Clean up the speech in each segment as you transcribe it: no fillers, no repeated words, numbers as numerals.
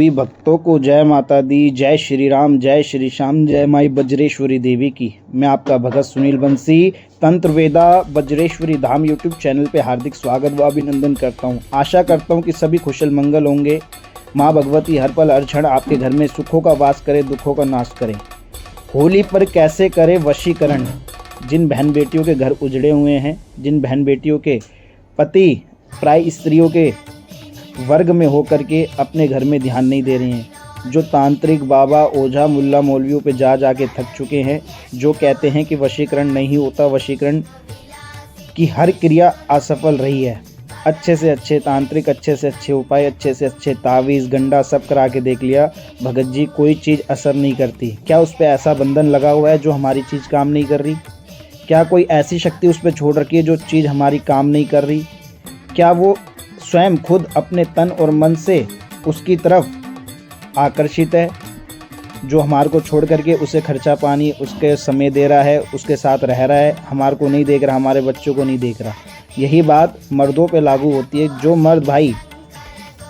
सभी भक्तों को जय माता दी, जय श्री राम, जय श्री श्याम, जय माई बज्रेश्वरी देवी की। मैं आपका भगत सुनील बंसी तंत्र वेदा बज्रेश्वरी धाम यूट्यूब चैनल पे हार्दिक स्वागत व अभिनंदन करता हूँ। आशा करता हूँ कि सभी कुशल मंगल होंगे। माँ भगवती हर पल हर क्षण आपके घर में सुखों का वास करे, दुखों का नाश करे। होली पर कैसे करे वशीकरण। जिन बहन बेटियों के घर उजड़े हुए हैं, जिन बहन बेटियों के पति प्राय स्त्रियों के वर्ग में होकर के अपने घर में ध्यान नहीं दे रहे हैं, जो तांत्रिक बाबा ओझा मुल्ला मौलवियों पे जा के थक चुके हैं, जो कहते हैं कि वशीकरण नहीं होता, वशीकरण की हर क्रिया असफल रही है। अच्छे से अच्छे तांत्रिक, अच्छे से अच्छे उपाय, अच्छे से अच्छे तावीज़ गंडा सब करा के देख लिया, भगत जी कोई चीज़ असर नहीं करती। क्या उस पर ऐसा बंधन लगा हुआ है जो हमारी चीज़ काम नहीं कर रही? क्या कोई ऐसी शक्ति उस पर छोड़ रखी है जो चीज़ हमारी काम नहीं कर रही? क्या वो स्वयं खुद अपने तन और मन से उसकी तरफ आकर्षित है, जो हमारे को छोड़ करके उसे खर्चा पानी उसके समय दे रहा है, उसके साथ रह रहा है, हमारे को नहीं देख रहा, हमारे बच्चों को नहीं देख रहा? यही बात मर्दों पे लागू होती है। जो मर्द भाई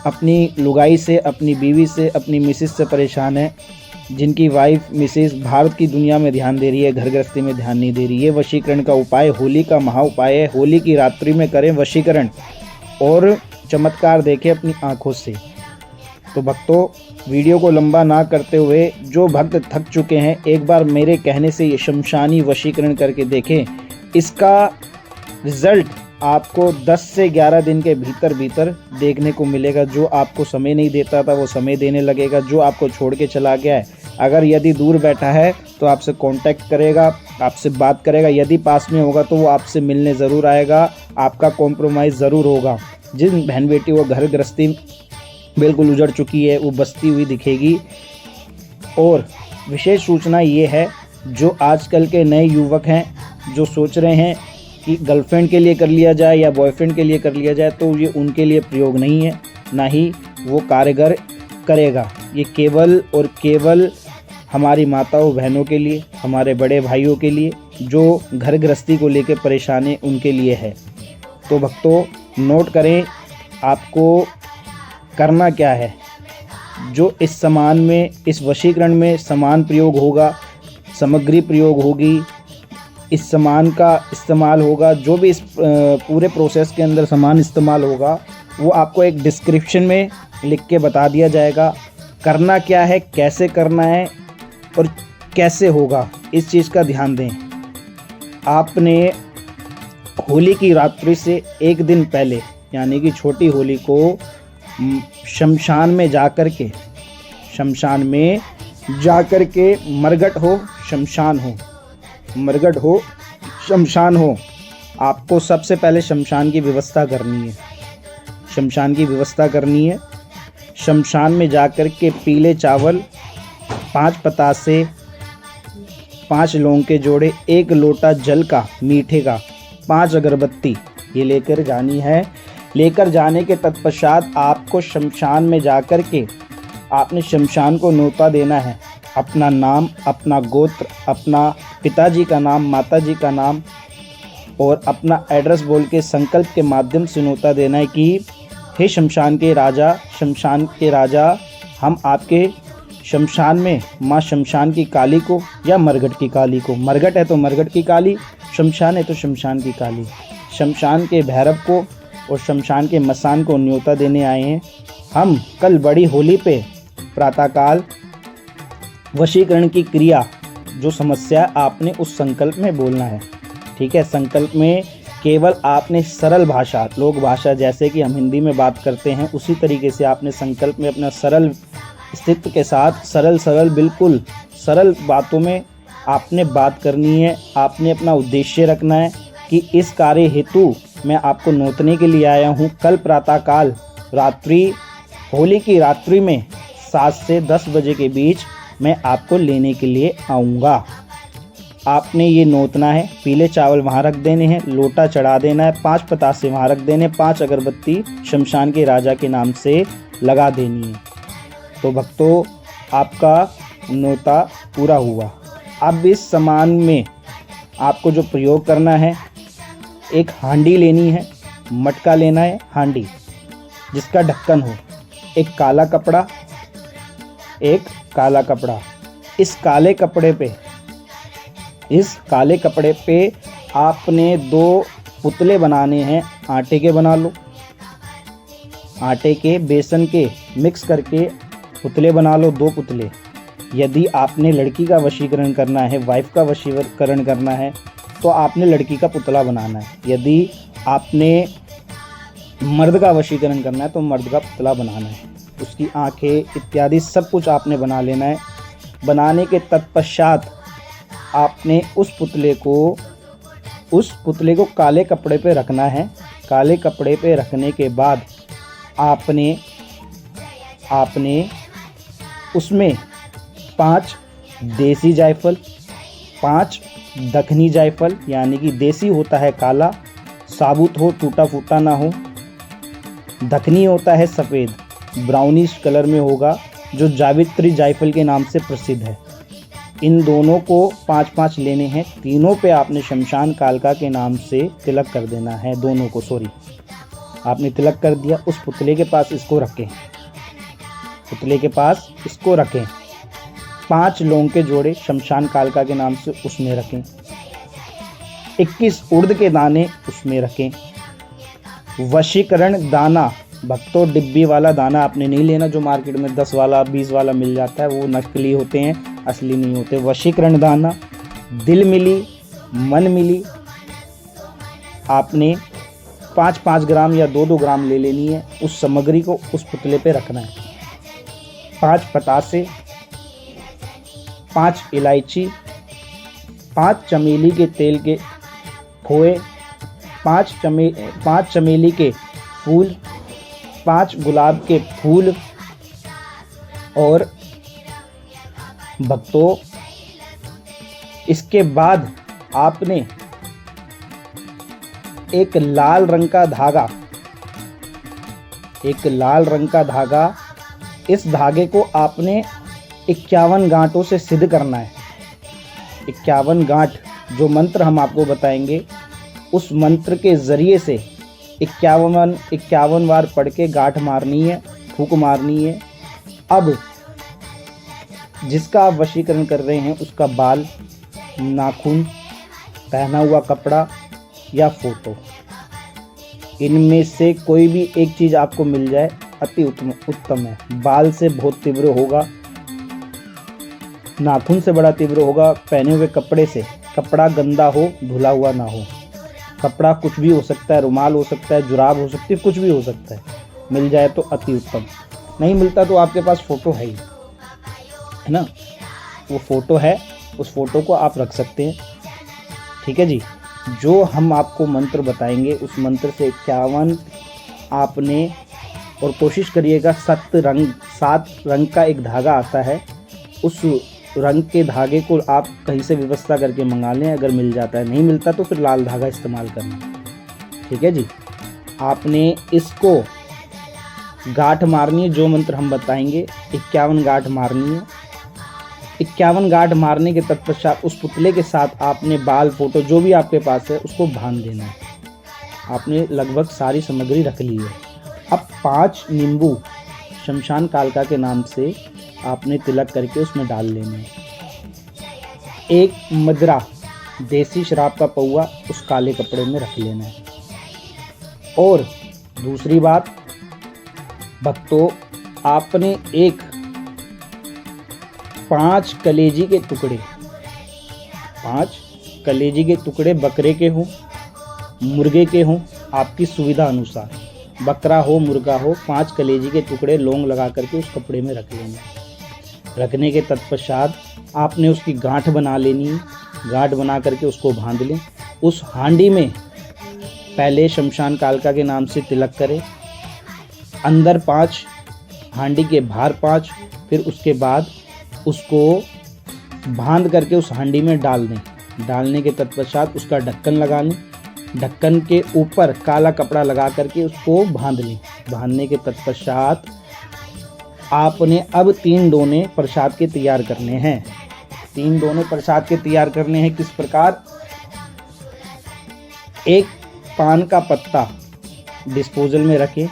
अपनी लुगाई से, अपनी बीवी से, अपनी मिसेस से परेशान है, जिनकी वाइफ मिसेस भारत की दुनिया में ध्यान दे रही है, घर गृहस्थी में ध्यान नहीं दे रही है, वशीकरण का उपाय होली का महा उपाय है। होली की रात्रि में करें वशीकरण और चमत्कार देखें अपनी आंखों से। तो भक्तों, वीडियो को लंबा ना करते हुए, जो भक्त थक चुके हैं, एक बार मेरे कहने से ये शमशानी वशीकरण करके देखें। इसका रिजल्ट आपको 10 से 11 दिन के भीतर देखने को मिलेगा। जो आपको समय नहीं देता था वो समय देने लगेगा, जो आपको छोड़ के चला गया है, अगर यदि दूर बैठा है तो आपसे कांटेक्ट करेगा, आपसे बात करेगा, यदि पास में होगा तो वो आपसे मिलने ज़रूर आएगा, आपका कॉम्प्रोमाइज़ ज़रूर होगा। जिन बहन बेटी वो घर गृहस्थी बिल्कुल उजड़ चुकी है, वो बसती हुई दिखेगी। और विशेष सूचना ये है, जो आजकल के नए युवक हैं, जो सोच रहे हैं कि गर्लफ्रेंड के लिए कर लिया जाए या बॉयफ्रेंड के लिए कर लिया जाए, तो ये उनके लिए प्रयोग नहीं है, ना ही वो कारगर करेगा। ये केवल और केवल हमारी माताओं बहनों के लिए, हमारे बड़े भाइयों के लिए, जो घर गृहस्थी को लेकर परेशान है, उनके लिए है। तो भक्तों, नोट करें आपको करना क्या है। जो इस सामान में, इस वशीकरण में सामान प्रयोग होगा, सामग्री प्रयोग होगी, इस सामान का इस्तेमाल होगा, जो भी इस पूरे प्रोसेस के अंदर सामान इस्तेमाल होगा, वो आपको एक डिस्क्रिप्शन में लिख के बता दिया जाएगा। करना क्या है, कैसे करना है और कैसे होगा, इस चीज़ का ध्यान दें। आपने होली की रात्रि से एक दिन पहले, यानी कि छोटी होली को शमशान में जाकर के मरघट हो, शमशान हो, मरघट हो, शमशान हो, आपको सबसे पहले शमशान की व्यवस्था करनी है। शमशान की व्यवस्था करनी है। शमशान में जाकर के पीले चावल, 5 पतासे, 5 लौंग के जोड़े, 1 लोटा जल का, मीठे का, 5 अगरबत्ती ये लेकर जानी है। लेकर जाने के तत्पश्चात आपको शमशान में जाकर के आपने शमशान को न्योता देना है। अपना नाम, अपना गोत्र, अपना पिताजी का नाम, माताजी का नाम और अपना एड्रेस बोल के संकल्प के माध्यम से न्योता देना है कि हे शमशान के राजा, हम आपके शमशान में माँ शमशान की काली को या मरघट की काली को, मरघट है तो मरघट की काली, शमशान है तो शमशान की काली, शमशान के भैरव को और शमशान के मसान को न्योता देने आए हैं। हम कल बड़ी होली पे प्रातःकाल वशीकरण की क्रिया, जो समस्या आपने उस संकल्प में बोलना है। ठीक है, संकल्प में केवल आपने सरल भाषा, लोक भाषा, जैसे कि हम हिंदी में बात करते हैं, उसी तरीके से आपने संकल्प में अपना सरल अस्तित्व के साथ सरल बिल्कुल सरल बातों में आपने बात करनी है। आपने अपना उद्देश्य रखना है कि इस कार्य हेतु मैं आपको नोतने के लिए आया हूँ। कल प्रातःकाल होली की रात्रि में 7 से 10 बजे के बीच मैं आपको लेने के लिए आऊँगा। आपने ये नोतना है, पीले चावल वहाँ रख देने हैं, लोटा चढ़ा देना है, 5 पतासे वहाँ रख देने, 5 अगरबत्ती शमशान के राजा के नाम से लगा देनी है। तो भक्तों, आपका नोता पूरा हुआ। अब इस सामान में आपको जो प्रयोग करना है, एक हांडी लेनी है, मटका लेना है, हांडी जिसका ढक्कन हो, एक काला कपड़ा, एक काला कपड़ा। इस काले कपड़े पे आपने 2 पुतले बनाने हैं। आटे के बना लो, आटे के बेसन के मिक्स करके पुतले बना लो, 2 पुतले। यदि आपने लड़की का वशीकरण करना है, वाइफ का वशीकरण करना है, तो आपने लड़की का पुतला बनाना है। यदि आपने मर्द का वशीकरण करना है तो मर्द का पुतला बनाना है। उसकी आंखें इत्यादि सब कुछ आपने बना लेना है। बनाने के तत्पश्चात आपने उस पुतले को काले कपड़े पे रखना है। काले कपड़े पे रखने के बाद आपने उसमें 5 देसी जायफल, 5 दखनी जायफल, यानी कि देसी होता है काला, साबुत हो, टूटा फूटा ना हो। दखनी होता है सफ़ेद, ब्राउनिश कलर में होगा, जो जावित्री जायफल के नाम से प्रसिद्ध है। इन दोनों को 5-5 लेने हैं। तीनों पे आपने शमशान कालका के नाम से तिलक कर देना है। दोनों को आपने तिलक कर दिया। उस पुतले के पास इसको रखें। 5 लौंग के जोड़े शमशान कालका के नाम से उसमें रखें। 21 उड़द के दाने उसमें रखें। वशीकरण दाना, भक्तों डिब्बी वाला दाना आपने नहीं लेना, जो मार्केट में 10 वाला 20 वाला मिल जाता है, वो नकली होते हैं, असली नहीं होते। वशीकरण दाना, दिल मिली, मन मिली आपने 5-5 ग्राम या 2-2 ग्राम ले लेनी है। उस सामग्री को उस पुतले पे रखना है। 5 पतासे, 5 इलायची, 5 चमेली के तेल के खोए, 5 चमेली के फूल, 5 गुलाब के फूल। और भक्तों इसके बाद आपने एक लाल रंग का धागा, इस धागे को आपने 51 गांठों से सिद्ध करना है। 51 गांठ, जो मंत्र हम आपको बताएंगे, उस मंत्र के ज़रिए से 51 बार पढ़ के गांठ मारनी है, फूंक मारनी है। अब जिसका आप वशीकरण कर रहे हैं उसका बाल, नाखून, पहना हुआ कपड़ा या फोटो, इनमें से कोई भी एक चीज़ आपको मिल जाए अति उत्तम है। बाल से बहुत तीव्र होगा, नाखून से बड़ा तीव्र होगा। पहने हुए कपड़े से, कपड़ा गंदा हो, धुला हुआ ना हो। कपड़ा कुछ भी हो सकता है, रुमाल हो सकता है, जुराब हो सकती है, कुछ भी हो सकता है। मिल जाए तो अति उत्तम, नहीं मिलता तो आपके पास फ़ोटो है ना, वो फ़ोटो है, उस फ़ोटो को आप रख सकते हैं। ठीक है जी। जो हम आपको मंत्र बताएंगे उस मंत्र से 51 आपने, और कोशिश करिएगा 7 रंग का एक धागा आता है, उस रंग के धागे को आप कहीं से व्यवस्था करके मंगा लें। अगर मिल जाता है, नहीं मिलता तो फिर लाल धागा इस्तेमाल करना। ठीक है जी। आपने इसको गांठ मारनी है, जो मंत्र हम बताएंगे 51 गांठ मारनी है। 51 गांठ मारने के तत्पश्चात उस पुतले के साथ आपने बाल, फोटो जो भी आपके पास है उसको बांध देना है। आपने लगभग सारी सामग्री रख ली है। अब 5 नींबू शमशान कालका के नाम से आपने तिलक करके उसमें डाल लेना है। 1 मदरा देसी शराब का पौआ उस काले कपड़े में रख लेना है। और दूसरी बात भक्तों, आपने 5 कलेजी के टुकड़े बकरे के हों, मुर्गे के हों, आपकी सुविधा अनुसार, बकरा हो, मुर्गा हो, 5 कलेजी के टुकड़े लौंग लगा करके उस कपड़े में रख लेना। रखने के तत्पश्चात आपने उसकी गांठ बना लेनी है। गांठ बना करके उसको बांध लें। उस हांडी में पहले शमशान कालका के नाम से तिलक करें, अंदर 5, हांडी के बाहर 5, फिर उसके बाद उसको बांध करके उस हांडी में डाल दें। डालने के तत्पश्चात उसका ढक्कन लगा लें। ढक्कन के ऊपर काला कपड़ा लगा करके उसको बांध लें। बांधने के तत्पश्चात आपने अब 3 दोने प्रसाद के तैयार करने हैं। 3 दोने प्रसाद के तैयार करने हैं। किस प्रकार? 1 पान का पत्ता डिस्पोजल में रखें,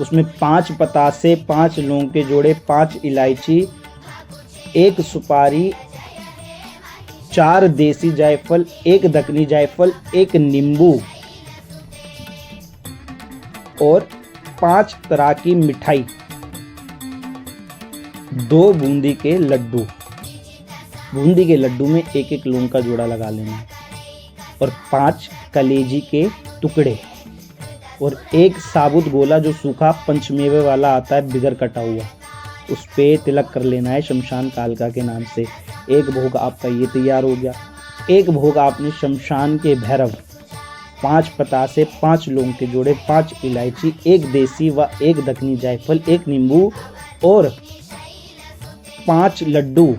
उसमें 5 पतासे, 5 लौंग के जोड़े, 5 इलायची 1 सुपारी, 4 देसी जायफल, 1 दक्कनी जायफल, 1 नींबू और 5 तरह की मिठाई, 2 बूंदी के लड्डू। बूंदी के लड्डू में 1-1 लौंग का जोड़ा लगा लेना है और 5 कलेजी के टुकड़े और 1 साबुत गोला जो सूखा पंचमेवे वाला आता है बिगर कटा हुआ, उस पे तिलक कर लेना है शमशान कालका के नाम से। 1 भोग आपका ये तैयार हो गया। 1 भोग आपने शमशान के भैरव, 5 पतासे, 5 लौंग के जोड़े, 5 इलायची, 1 देसी व 1 दक्कनी जायफल, 1 नींबू और 5 लड्डू,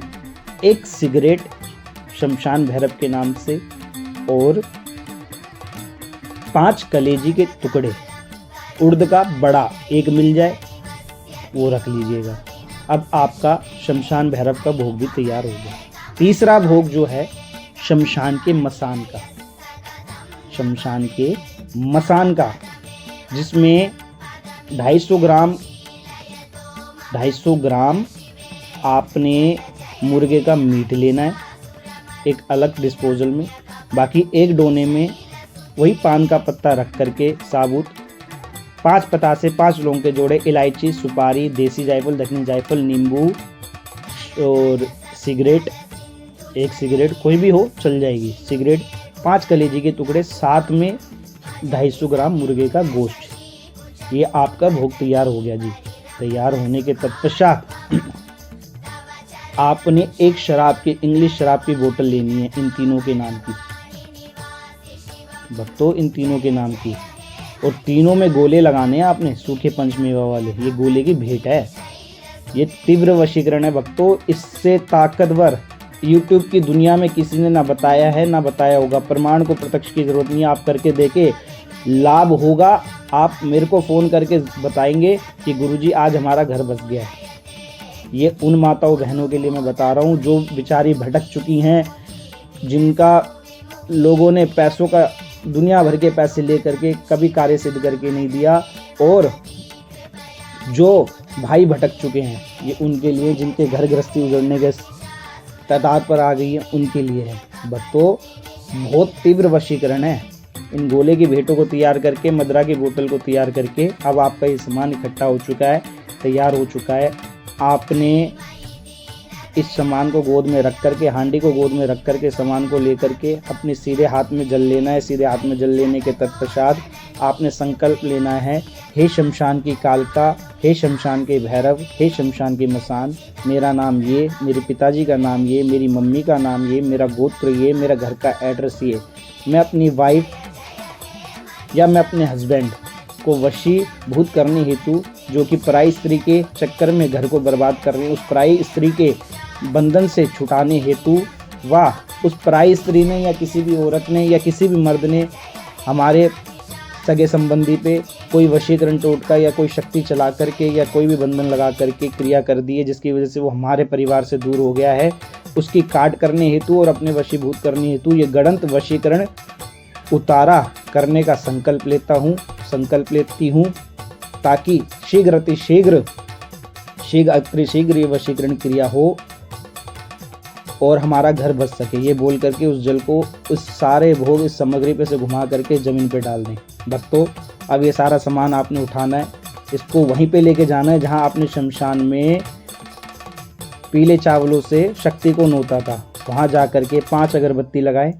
1 सिगरेट शमशान भैरव के नाम से और 5 कलेजी के टुकड़े। उड़द का बड़ा 1 मिल जाए वो रख लीजिएगा। अब आपका शमशान भैरव का भोग भी तैयार हो गया। तीसरा भोग जो है शमशान के मसान का, शमशान के मसान का, जिसमें 250 ग्राम आपने मुर्गे का मीट लेना है एक अलग डिस्पोजल में। बाकी 1 डोने में वही पान का पत्ता रख करके साबुत, 5 पतासे, 5 लौंग के जोड़े, इलायची, सुपारी, देसी जायफल, दक्कनी जायफल, नींबू और सिगरेट, 1 सिगरेट कोई भी हो चल जाएगी सिगरेट, 5 कलेजी के टुकड़े, साथ में 250 ग्राम मुर्गे का गोश्त। ये आपका भोग तैयार हो गया जी। तैयार होने के तत्पश्चात आपने 1 शराब की, इंग्लिश शराब की बोतल लेनी है इन तीनों के नाम की, भक्तों इन तीनों के नाम की, और तीनों में गोले लगाने हैं आपने सूखे पंचमेवा वाले। ये गोले की भेंट है, ये तीव्र वशीकरण है भक्तों। इससे ताकतवर YouTube की दुनिया में किसी ने ना बताया है ना बताया होगा। प्रमाण को प्रत्यक्ष की जरूरत नहीं है, आप करके देखे लाभ होगा। आप मेरे को फ़ोन करके बताएंगे कि गुरुजी आज हमारा घर बस गया है। ये उन माताओं बहनों के लिए मैं बता रहा हूँ जो बेचारी भटक चुकी हैं, जिनका लोगों ने पैसों का दुनिया भर के पैसे ले करके कभी कार्य सिद्ध करके नहीं दिया, और जो भाई भटक चुके हैं, ये उनके लिए, जिनके घर गृहस्थी उजड़ने के तादाद पर आ गई है, उनके लिए है। भक्तों बहुत तीव्र वशीकरण है। इन गोले की भेंटों को तैयार करके, मदरा की बोतल को तैयार करके, अब आपका ये सामान इकट्ठा हो चुका है, तैयार हो चुका है। आपने इस सामान को गोद में रख करके, हांडी को गोद में रख करके, सामान को लेकर के अपने सीधे हाथ में जल लेना है। सीधे हाथ में जल लेने के तत्पश्चात आपने संकल्प लेना है, हे शमशान की कालका, हे शमशान के भैरव, हे शमशान के मसान, मेरा नाम ये, मेरे पिताजी का नाम ये, मेरी मम्मी का नाम ये, मेरा गोत्र ये, मेरा घर का एड्रेस ये, मैं अपनी वाइफ या मैं अपने हस्बैंड को वशीभूत करने हेतु, जो कि पराई स्त्री के चक्कर में घर को बर्बाद कर रहे हैं, उस पराई स्त्री के बंधन से छुटाने हेतु, व उस पराई स्त्री ने या किसी भी औरत ने या किसी भी मर्द ने हमारे सगे संबंधी पे कोई वशीकरण टोटका या कोई शक्ति चला करके या कोई भी बंधन लगा करके क्रिया कर दी है, जिसकी वजह से वो हमारे परिवार से दूर हो गया है, उसकी काट करने हेतु और अपने वशीभूत करने हेतु ये गणंत वशीकरण उतारा करने का संकल्प लेती हूँ, ताकि शीघ्र ये वशीकरण क्रिया हो और हमारा घर बच सके। ये बोल करके उस जल को उस सारे भोग इस सामग्री पे से घुमा करके ज़मीन पे डाल दें। भक्तों अब ये सारा सामान आपने उठाना है, इसको वहीं पे लेके जाना है जहां आपने शमशान में पीले चावलों से शक्ति को नोता था। वहां जा करके 5 अगरबत्ती लगाएं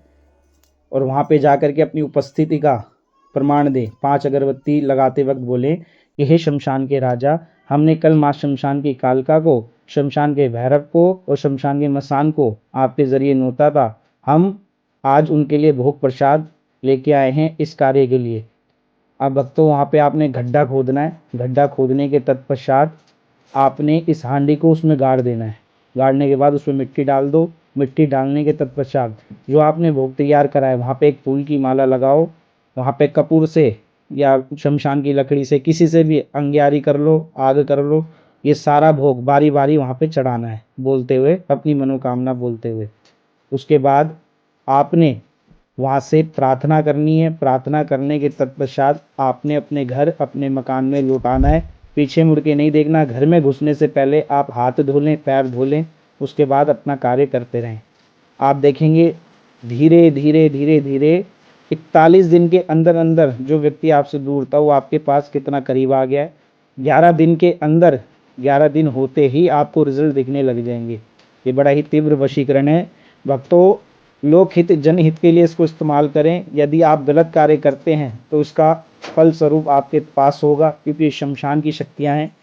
और वहां पे जा करके अपनी उपस्थिति का प्रमाण दें। 5 अगरबत्ती लगाते वक्त बोले कि हे शमशान के राजा, हमने कल माँ शमशान की कालका को, शमशान के भैरव को और शमशान के मसान को आपके ज़रिए नोता था। हम आज उनके लिए भोग प्रसाद लेके आए हैं इस कार्य के लिए। अब भक्तों वहाँ पे आपने गड्ढा खोदना है। गड्ढा खोदने के तत्पश्चात आपने इस हांडी को उसमें गाड़ देना है। गाड़ने के बाद उसमें मिट्टी डाल दो। मिट्टी डालने के तत्पश्चात जो आपने भोग तैयार करा है वहाँ पे एक फूल की माला लगाओ। वहाँ पे कपूर से या शमशान की लकड़ी से किसी से भी अंगियारी कर लो, आग कर लो। ये सारा भोग बारी बारी वहाँ पे चढ़ाना है, बोलते हुए, अपनी मनोकामना बोलते हुए। उसके बाद आपने वहाँ से प्रार्थना करनी है। प्रार्थना करने के तत्पश्चात आपने अपने घर, अपने मकान में लौटाना है। पीछे मुड़ के नहीं देखना। घर में घुसने से पहले आप हाथ धो लें, पैर धो लें उसके बाद अपना कार्य करते रहें। आप देखेंगे धीरे धीरे धीरे धीरे 41 दिन के अंदर अंदर जो व्यक्ति आपसे दूर था वो आपके पास कितना करीब आ गया है। 11 दिन के अंदर, 11 दिन होते ही आपको रिजल्ट दिखने लग जाएंगे। ये बड़ा ही तीव्र वशीकरण है भक्तों। लोकहित जनहित के लिए इसको इस्तेमाल करें। यदि आप गलत कार्य करते हैं तो उसका फल स्वरूप आपके पास होगा, क्योंकि शमशान की शक्तियां हैं,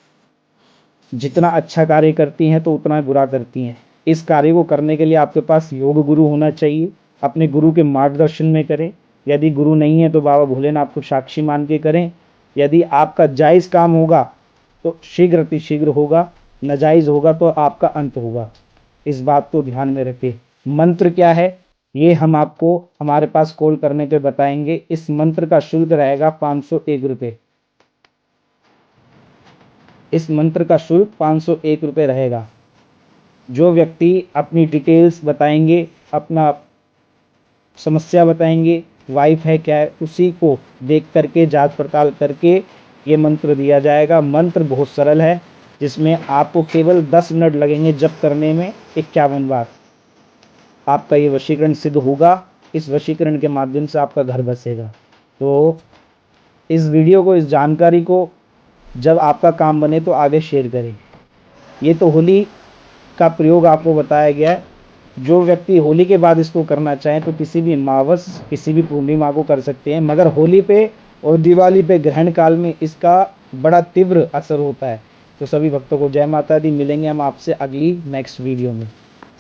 जितना अच्छा कार्य करती हैं तो उतना बुरा करती हैं। इस कार्य को करने के लिए आपके पास योग गुरु होना चाहिए। अपने गुरु के मार्गदर्शन में करें। यदि गुरु नहीं है तो बाबा भोलेनाथ को साक्षी मान के करें। यदि आपका जायज़ काम होगा तो शीघ्र अतिशीघ्र होगा, नाजायज़ होगा तो आपका अंत होगा। इस बात को ध्यान में रखें। मंत्र क्या है ये हम आपको हमारे पास कॉल करने पे बताएंगे। इस मंत्र का शुल्क रहेगा 501 रुपये। इस मंत्र का शुल्क 501 रुपये रहेगा। जो व्यक्ति अपनी डिटेल्स बताएंगे, अपना समस्या बताएंगे, वाइफ है क्या है, उसी को देख करके जांच पड़ताल करके ये मंत्र दिया जाएगा। मंत्र बहुत सरल है, जिसमें आपको केवल 10 मिनट लगेंगे जप करने में 51 बार। आपका ये वशीकरण सिद्ध होगा। इस वशीकरण के माध्यम से आपका घर बसेगा। तो इस वीडियो को, इस जानकारी को जब आपका काम बने तो आगे शेयर करें। ये तो होली का प्रयोग आपको बताया गया है। जो व्यक्ति होली के बाद इसको करना चाहें तो किसी भी अमावस, किसी भी पूर्णिमा को कर सकते हैं, मगर होली पे और दिवाली पे ग्रहण काल में इसका बड़ा तीव्र असर होता है। तो सभी भक्तों को जय माता दी। मिलेंगे हम आपसे अगली नेक्स्ट वीडियो में।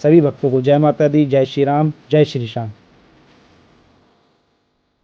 सभी भक्तों को जय माता दी, जय श्री राम, जय श्री श्याम।